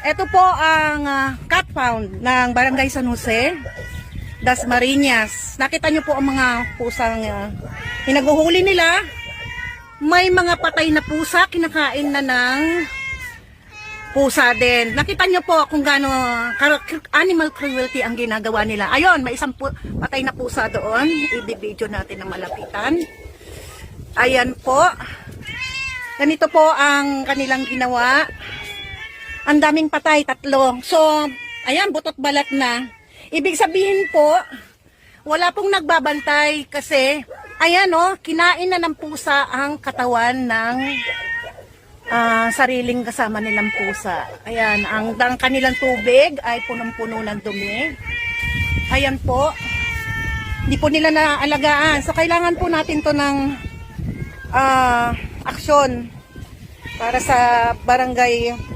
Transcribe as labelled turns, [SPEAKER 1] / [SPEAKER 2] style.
[SPEAKER 1] Ito po ang cat pound ng Barangay San Jose, Dasmariñas. Nakita nyo po ang mga pusang hinaguhuli nila. May mga patay na pusa, kinakain na ng pusa din. Nakita nyo po kung gaano animal cruelty ang ginagawa nila. Ayun, may isang patay na pusa doon. I-video natin ng malapitan. Ayan po. Ganito po ang kanilang ginawa. Ang daming patay, 3. So, ayan, butot balat na. Ibig sabihin po, wala pong nagbabantay kasi, ayan o, kinain na ng pusa ang katawan ng sariling kasama nilang pusa. Ayan, ang kanilang tubig ay punong-puno ng dumi. Ayan po, hindi po nila naalagaan. So, kailangan po natin to ng aksyon para sa barangay